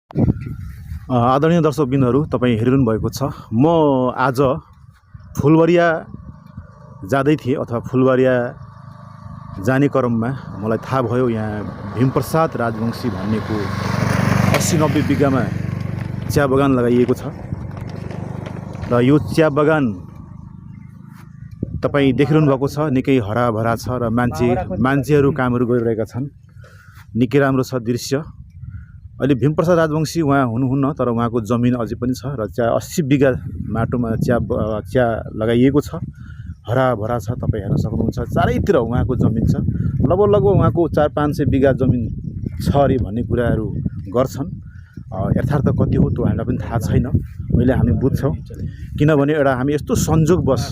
आदरणीय दर्शकबिन्दहरू, तपाईँ हेरिरहनु भएको छ। म आज फुलबरिया जाँदै थिएँ अथवा फुलबरिया जाने क्रममा मलाई थाहा भयो यहाँ भीमप्रसाद राजवंशी भन्नेको 80-90 बिघामा चिया बगान लगाइएको छ र यो चिया बगान तपाईँ देखिरहनु भएको छ। निकै हराभरा छ र मान्छेहरू कामहरू गरिरहेका छन्। निकै राम्रो छ दृश्य। अहिले भीमप्रसाद राजवंशी उहाँ हुनुहुन्न, तर उहाँको जमिन अझै पनि छ र 80 बिघा माटोमा चिया लगाइएको छ। हराभरा छ, तपाईँ हेर्न सक्नुहुन्छ। चारैतिर उहाँको जमिन छ। लगभग उहाँको 400-500 बिघा जमिन छ अरे भन्ने कुराहरू गर्छन्। यथार्थ कति हो त्यो हामीलाई पनि थाहा छैन। अहिले हामी बुझ्छौँ, किनभने हामी यस्तो संयोगवश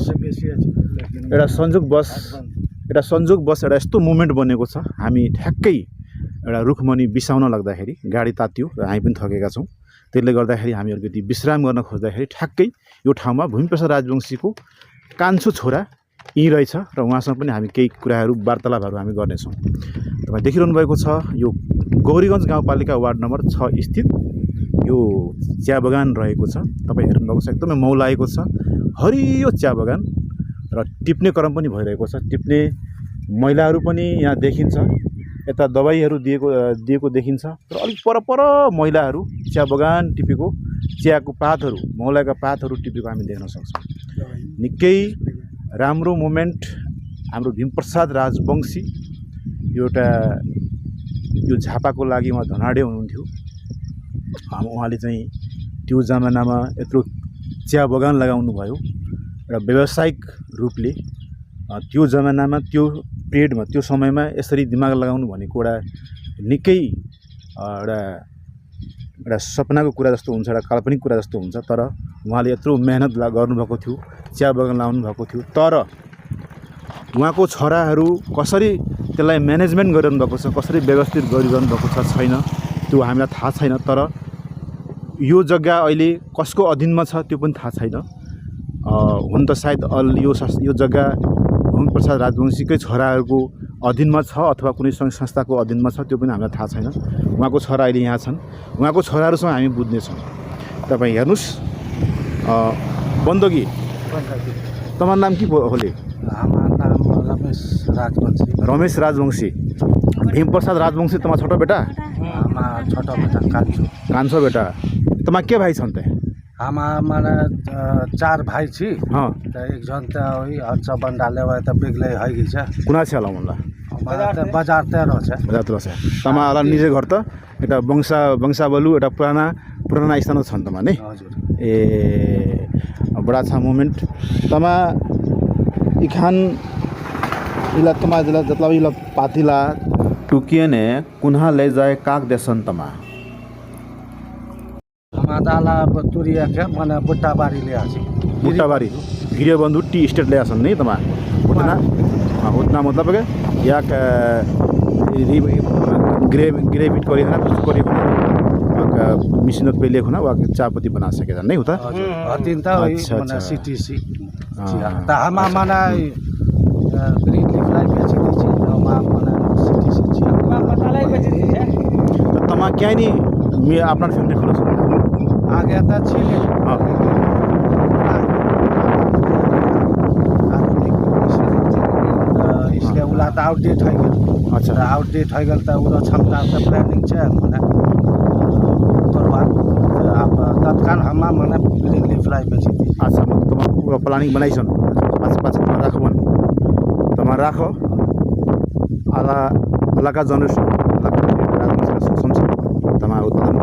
एउटा यस्तो मोमेन्ट बनेको छ। हामी ठ्याक्कै एउटा रुखमनी बिसाउन लाग्दाखेरि गाडी तात्यो र हामी पनि थकेका छौँ। त्यसले गर्दाखेरि हामी अलिकति विश्राम गर्न खोज्दाखेरि ठ्याक्कै यो ठाउँमा भीमप्रसाद राजवंशीको कान्छो छोरा यहीँ रहेछ र उहाँसँग पनि हामी केही कुराहरू वार्तालापहरू हामी गर्नेछौँ। तपाईँ देखिरहनु भएको छ, यो गौरीगञ्ज गाउँपालिका वार्ड नम्बर 6 स्थित यो चिया बगान रहेको छ। तपाईँ हेर्नु भएको छ, एकदमै मौलाएको छ, हरियो चिया बगान र टिप्ने क्रम पनि भइरहेको छ। टिप्ने महिलाहरू पनि यहाँ देखिन्छ। यता दबाईहरू दिएको देखिन्छ र अलिक पर महिलाहरू चिया बगान टिपेको, चियाको पातहरू, मौलाका पातहरू टिपेको हामी देख्न सक्छौँ। निकै राम्रो मोमेन्ट। हाम्रो भीमप्रसाद राजवंशी एउटा यो झापाको लागि उहाँ धनाडे हुनुहुन्थ्यो। उहाँले चाहिँ त्यो जमानामा यत्रो चिया बगान लगाउनु भयो र व्यावसायिक रूपले त्यो जमानामा, त्यो पिरियडमा, त्यो समयमा यसरी दिमाग लगाउनु भनेको एउटा निकै एउटा सपनाको कुरा जस्तो हुन्छ, एउटा काल्पनिक कुरा जस्तो हुन्छ। तर उहाँले यत्रो मेहनत गर्नुभएको थियो, चिया बगान लगाउनु भएको थियो, तर उहाँको छोराहरू कसरी त्यसलाई म्यानेजमेन्ट गरिरहनु भएको छ, कसरी व्यवस्थित गरिरहनु भएको छ छैन, त्यो हामीलाई थाहा छैन। तर यो जग्गा अहिले कसको अधीनमा छ त्यो पनि थाहा छैन। हुन त सायद यो जग्गा भीमप्रसाद राजवंशीकै छोराहरूको अधीनमा छ अथवा कुनै सङ्घ संस्थाको अधीनमा छ, त्यो पनि हामीलाई थाहा छैन। उहाँको छोरा अहिले यहाँ छन्। उहाँको छोराहरूसँग हामी बुझ्नेछौँ। तपाईँ हेर्नुहोस्, बन्दगी तपाईँ नाम के होले? रमेश राजवंशी। भीमप्रसाद राजवंशी तुम्हारा छोटो बेटा? छोटो बेटा कान्छो बेटा। तुम्हारा के भाई छन् त? माने 4 भाई छी। हाँ, एक जन त हन्छ बन्डाले भए त बेग्लै हैगी छ। कुना छ होला मुल्ला? बजार 13 छ। बजार 13 छ। तमाला निजे घर त एउटा वंशावलु एउटा पुराना स्थान छन् तमा नै? हजुर। ए बडा छ मोमेन्ट। तमा इखान इला तमा जतला इला पातिला टुकिएने कुन्हा ले जाए काक देसन तमा दाला तुरिया के माने बुट्टाबारी ले आछि। बुट्टाबारी गिरिया बंधु टी स्टेट ले आसन नहीं तमा उतना मतलब के या ग्रेविट करी है कुछ करी मशीन पे ले खुना वा चापत्ती बना सके नहीं होता। हतिन त माने सीटीसी त हामा माने ग्रीन लीफ लाई बेची दी मा माने सीटीसी छी मा पतालाई बेची दी है। तमा क्या नहीं मैं अपना फैक्ट्री खोला आगे त छिले। इसलिए उला त आउटडेट हो गेल। अच्छा, आउटडेट हो गेल त उरो क्षमता त प्लानिंग छ माने करबार अब तत्काल हमा माने ग्रीन लीफ लाई बेची दी। अच्छा, तमा पूरा प्लानिंग बनाइछन्। पाछ तमा राखबन, तमा राखो अलगा जनरेसन सक्षम छ। तमा उत्पादन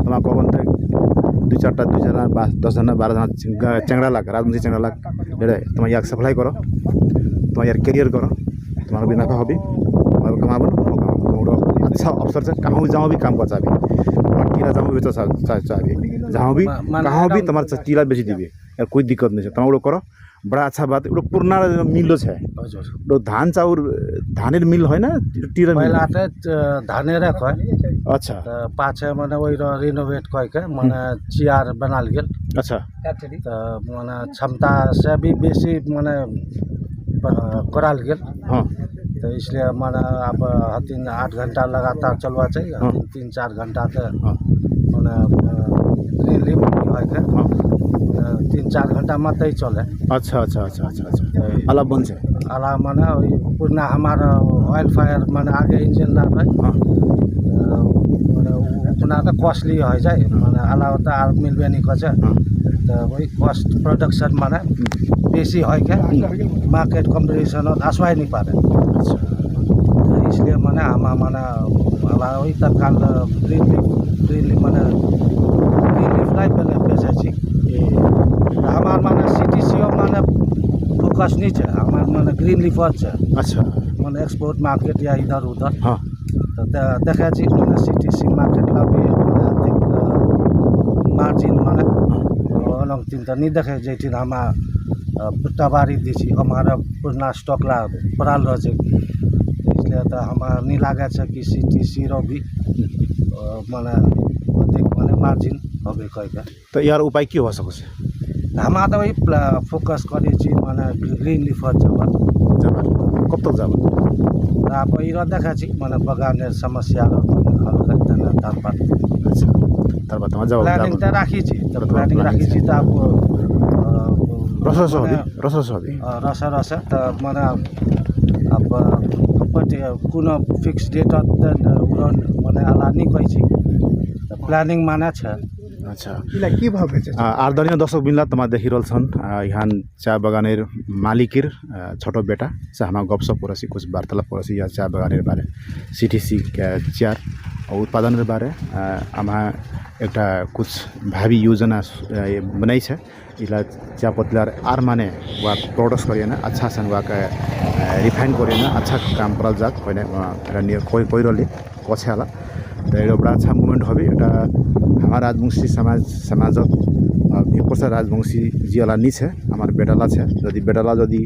तमा कबन त 2-4 जना 10 जना 12 जना चेंगड़ा लाग राजवंशी चेंगड़ा लाग हेरे तमा याक सप्लाई करो, तमा यार करियर करो, तुम्हारा बिना का हबी और कमाबन तुम्हारा अच्छा अवसर से कहाँ जाओ भी काम बचाबी टीला जाओ भी तो चाहबी जहाँ भी कहाँ भी तुम्हारा टीला बेची दीबी यार कोई दिक्कत नहीं है। तुम्हारा करो बड़ा अच्छा बात। एउटा पुराना मिल छ। हजुर। एउटा धान चाउर धानेर मिल होइन टिरा मिल? पहिला त धानेर खय। अच्छा। पाछे माने ओइ रिनोवेट कय के माने चियार बनाल गेल। अच्छा। त माने क्षमता से भी बेसी माने कराल गेल। हाँ, तो इसलिए माने अब 8 घंटा लगातार चलवा चाहिए। 3-4 घंटा तो माने ग्रीन लिफ है के 3-4 घंटा मात्रै चले अच्छा अच्छा अच्छा अच्छा अच्छा আলাপ বনছে आला माने पुरना हमारा ऑयल फायर माने आगे इंजन ना है माने उतना तो कॉस्टली है जाए माने आला तो आर मिलबे नहीं कछ तो वही कॉस्ट प्रोडक्शन माने बेसी है के मार्केट कंपटीशन आसवाई नहीं पारे इसलिए माने हमा माने आला वही तत्काल ग्रीन लिफ माने ग्रीन लिफ लाई पहले बेचे छी हमार माने सीटीसीओ माने फोकस नहीं है हमार माने ग्रीन लिफ है अच्छा माने एक्सपोर्ट मार्केट या इधर उधर हाँ तो देखा छी माने सीटीसी मार्केट ला भी माने अधिक मार्जिन माने अलग तीन तो नहीं देखे जेठिन हम टबारी दी छी हमारा पुराना स्टॉक ला पड़ाल रह छै इसलिए तो हम नहीं लागे छै कि सीटीसी रो भी माने अधिक माने मार्जिन होबे कहिके तो यार उपाय की हो सके हम तो वही फोकस करे छी माने ग्रीन लिफ जब जाबार कब तक जाबार आप इरो देखा छी माने बगाনের समस्या रो हल करते ना तारपात अच्छा তারপর তোমার যাও प्लानिंग तो राखी छी तो प्लानिंग राखी छी तो आप रस হবে रस तो माने अब पटे कुन फिक्स डेट उड़न माने आला नहीं कहि छी प्लानिङ माने छ আচ্ছা इला की भाव बेचे आदरणीय दर्शक बिनला तमा देखिरहल छन् यहाँ चा बगानेर मालिकेर छोटो बेटा से हमारा गपसप करसी कुछ वार्तालाप करसी या चा बगानेर बारे सीटीसी चेयर उत्पादन बारे आमा एकटा कुछ भावी योजना बनाई है इला चा पतलार आर माने वा प्रोडक्ट्स करिएन अच्छा सन वा रिफाइन करिएन अच्छा काम करल जात होइन कोई कोई रले पछ्याला तो ये बड़ा अच्छा मुभमेंट হবে এটা আমার রাজবংশী সমাজত একপছা রাজবংশী জিয়ালা নিছে আমার বেটালা আছে যদি বেটালা যদি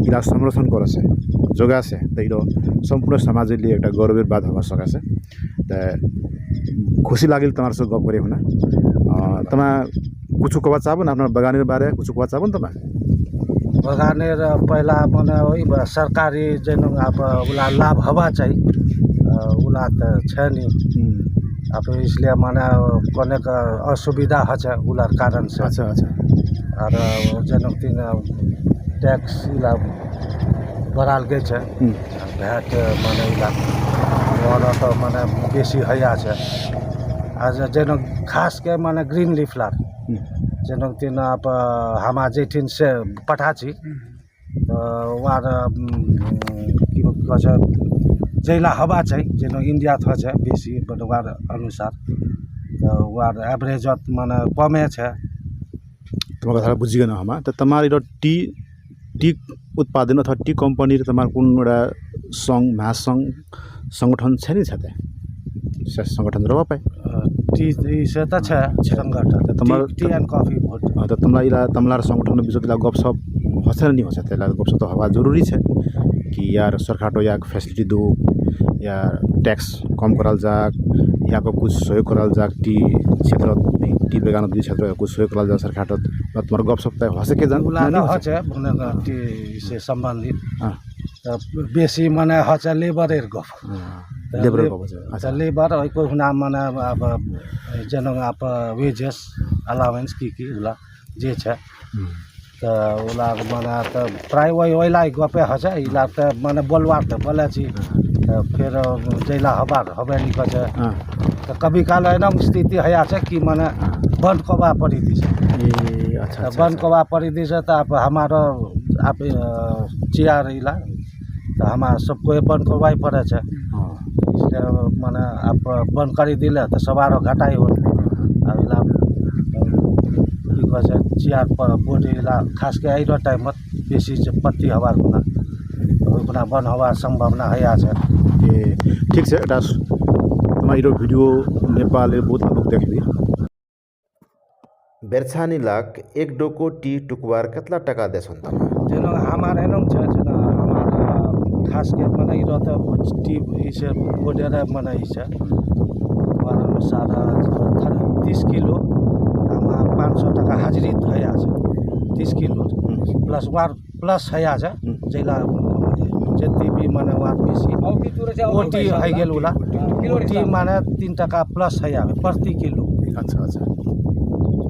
ইলা সংরক্ষণ করেছে যোগা আছে তো এটা সম্পূর্ণ সমাজের লিয়ে একটা গৌরবের বাদ হওয়ার শখ আছে তো খুশি লাগিল তোমার সঙ্গে গপ করে না তোমার কিছু কবা চাবো না আপনার বাগানের বারে কিছু কবা চাবো তোমার बगानेर पहिला माने वही सरकारी जन अब उला लाभ हवा चाहिए उला तो है नहीं अब इसलिए माने कोने का असुविधा है उलार कारण से अच्छा अच्छा और जन तीन टैक्स इला बढ़ाल गए है भैट माने इला और तो माने बेसी हैया है आज जन खास के माने ग्रीन लिफ लार जन तीन आप हमा जेठिन से पठा छी तो वार की कह जैला हवा छै जेन इंडिया थ छै बेसी वार अनुसार तो वार एवरेज माने कमे छै तुम्हारा कथा बुझी गए हमा तो तुम्हारी टी उत्पादन अथवा टी कंपनी तुम्हार कुन एउटा संघ महासंघ संगठन छ नि छते संगठन रह पाए टी से तो छै संगठन तुम्हार टी एंड कॉफी बोर्ड तो तमलार संगठन बीच गपसप हसे नहीं हो सकते गपसप तो हवा जरूरी है कि यार सरकार या फैसिलिटी दो या टैक्स कम करल जाक या कुछ सहयोग करल जाक टी क्षेत्र टी बगान क्षेत्र कुछ सहयोग करल जाक सरकार तुम्हार गपसप तो हसे के जान टी से संबंधित तो बेसी माने हचे लेबरेर गप लेबर अच्छा लेबर कोई हुना माने अब जन आप वेजेस अलावेंस की उला जे छै तो उला माने तो प्राय वहीला गपे है इला तो माने बोलवार तो बोले छी फिर जैला हबार हबे नहीं कहे तो कभी काल एना स्थिति है कि माने बंद कबा पड़ी दी अच्छा बंद कबा पड़ी दी तो आप हमारा आप चेयर इला तो हमारा सबको बंद करवाई पड़े है इसलिए माने आप बंद कर दिले तो सवारो घटाई हो इला की कहे चेयर पर बोर्ड इला खास के आई टाइम बेसी पत्ती हवा गुना बंद हवा संभावना है ठीक है तुम्हारी भिडियो नेपाल बहुत लोग देखबी बेरछानी लाख एक डोको टी टुकवार कितना टका देसन तम जेन हमार एनम छ जेन हमार खास के माने इरो त टी इसे बोडेर माने इसे वार अनुसार 30 किलो हम 500 टका हाजिरी भया छ 30 किलो प्लस वार प्लस हया छ जैला जति भी माने वार बेसी ओटी है गेल उला ओटी माने 3 टका प्लस हया प्रति किलो अच्छा अच्छा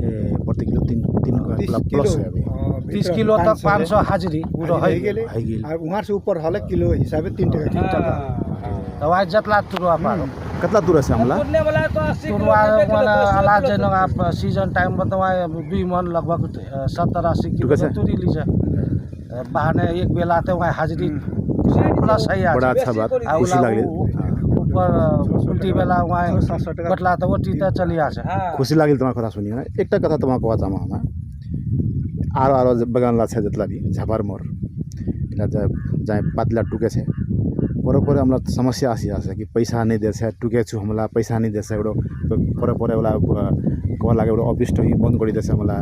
ए प्रति किलो 3 प्लस है अभी 30 किलो तक 500 हाजिरी पूरा है गेल और वहाँ से ऊपर हल किलो हिसाबे 3 टका दवाई जतला तुरवा पारो कतला दूर से हमला तुरवा वाला अला जन आप सीजन टाइम में तो 2 मन लगभग 70-80 किलो कैसे? तुरी लीजे बहाने एक बेला तो वहाँ हाजिरी प्लस है बड़ा अच्छा बात खुशी लागले ऊपर उल्टी बेला वहाँ कटला तो वो टीता चली आछे खुशी लागल तुम्हारा कथा सुनिए ना एकटा कथा तुम्हारा कहवा चाहम हम आरो आरो बगान लाछे जतला भी झापार मोर इला जाए पातला टुके छे परे परे हमरा समस्या आसी आछे कि पैसा नहीं दे छे टुके छु हमला पैसा नहीं दे छे एडो परे परे वाला कहवा लागे एडो ऑफिस टही बंद करि दे छे हमला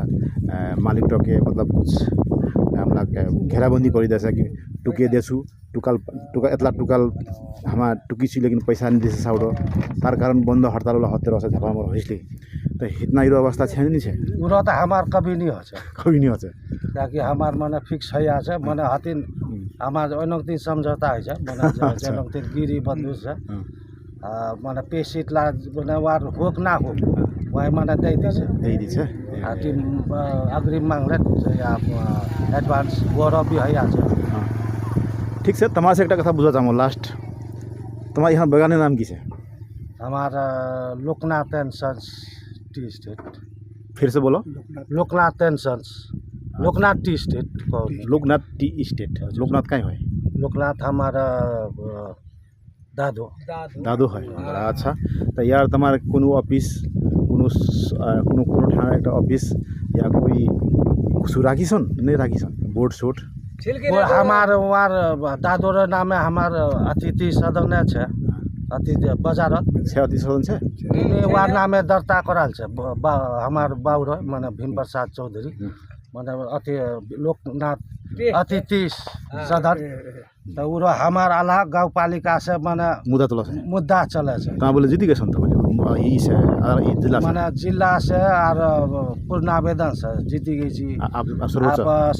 मालिक टके मतलब कुछ हमला घेराबंदी करि दे छे कि टुके देछु टुकाल टुका एतला टुकाल हमा टुकी छु लेकिन पैसा नहीं देছে साउडो तार कारण बंद हड़ताल वाला हते रहছে झापा मोर होइसले तो इतना इरो अवस्था छै नहीं छै पूरा तो हमार कभी नहीं होছে कभी नहीं होছে ताकि हमार माने फिक्स है आछे माने हतिन हमार अनक दिन समझौता है माने जनक दिन गिरी बंधु से माने पेशीट ला माने वार होक ना हो वही माने दे दी छे हतिन अग्रिम मांगले या एडवांस गोरो भी है आछे ठीक है तमारे से एक कथा बुझा चाहूँ लास्ट तुम्हारे यहाँ बगाने नाम की है हमारा Loknath and sons tea estate फिर से बोलो Loknath and sons Loknath tea estate Loknath tea estate Loknath कहीं है लोकनाथ हमारा दादो दादो है बड़ा अच्छा तो यार तुम्हारे कोनो ऑफिस कोनो ठाना एक ऑफिस या कोई कुछ राखी सन नहीं राखी सन बोर्ड शोट वो हमार वार दादो र नामे हमार अतिथि सदन छे अतिथि बाजार छे अति सदन छे वार नामे दर्ता कराल छे हमार बाउर माने भीम प्रसाद चौधरी माने अति लोकनाथ अतिथि सदन तो उरो हमार अला गाउँपालिका से माने मुद्दा चले छे कहाँ बोले जीती गए सन तो ई से ई जिला से माने जिला से और पूर्ण आवेदन से जीती गई जी आप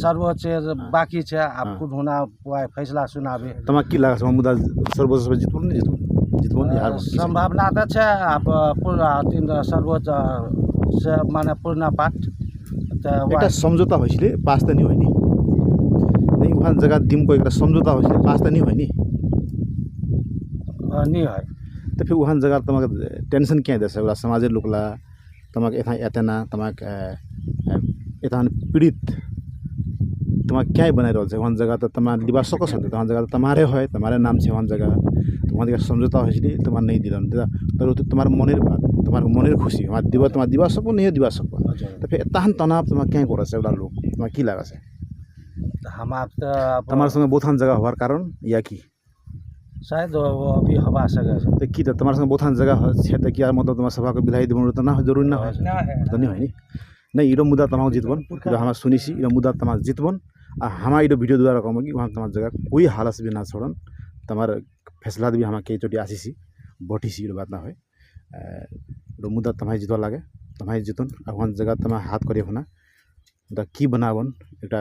सर्वोच्च बाकी छे आप खुद होना फैसला सुनाबे तमा की लगा छ मुद्दा सर्वोच्च पे जितबो नहीं जितबो नहीं हार संभावना तो छे आप पूर्ण 3 सर्वोच्च से माने पूर्ण पाठ एक समझौता होइसले पास त नहीं होइनी नहीं वहाँ जगह दिम को एक समझौता होइसले पास त नहीं होइनी नहीं है तो फिर वहाँ जगह तमक टेंशन क्या देश है समाज लोकला तमक एथा एतना तमक एथान पीड़ित तमक क्या बनाई रहल छै वहाँ जगह तो तमा लिबा सको छ वहाँ जगह तुम्हारे है तुम्हारे नाम से वहाँ जगह तो वहाँ समझौता होइसले तमा नहीं दिलन तर तुम्हारे मनेर बात तुम्हारे मनेर खुशी वहाँ दिवा सको नहीं दिवा सको तो फिर एताहन तनाव तमा क्या कर छै लोग तमा की लागा छै हमार तो तुम्हारे संगे बहुथान जगह होवार कारण या की शायद वो अभी हवा सके तो की तुम्हारे संगे बहुथान जगह है तो क्या मतलब तुम्हारे सभा को विधायी दिनु तो ना जरूरी ना है तो नहीं है नहीं इरो मुद्दा तमाम जितबन जो हम सुनिसी इरो मुद्दा तमाम जितबन आ हमारा इरो वीडियो द्वारा कहूँ कि वहाँ तुम्हारे जगह कोई हालत भी ना छोड़न तुम्हारे फैसला भी हम कई चोटी आसीसी बटीसी इरो बात ना है इरो मुद्दा तुम्हारे जितवा लगे तुम्हारे जितन आ वहाँ जगह तुम्हारे हाथ करे होना की बनावन एक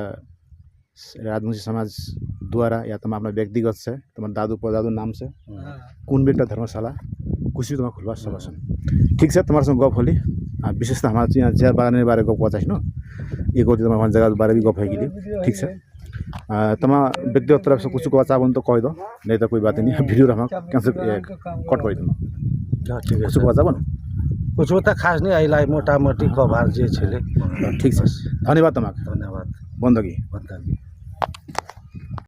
राजवंशी समाज द्वारा या तुम अपना व्यक्तिगत से तुम्हारे दादू परदादू नाम से कौन भी एक धर्मशाला कुछ भी तुम्हारा खुलवा सकन ठीक है तुम्हारे संग गप होली विशेष तो हमारे यहाँ चिया बागान बारे गप पचास न एक होती तुम्हारे जगह बारे भी गप है ठीक है तमा व्यक्तिगत तरफ से कुछ कहना चाहन तो कह दो नहीं तो कोई बात नहीं वीडियो हम कैंसिल कट कर दूँ ठीक है कुछ कहना चाहन कुछ तो खास नहीं अहिलाई मोटा मोटी कभार जे छे ठीक है धन्यवाद तमाक धन्यवाद बंदगी बंदगी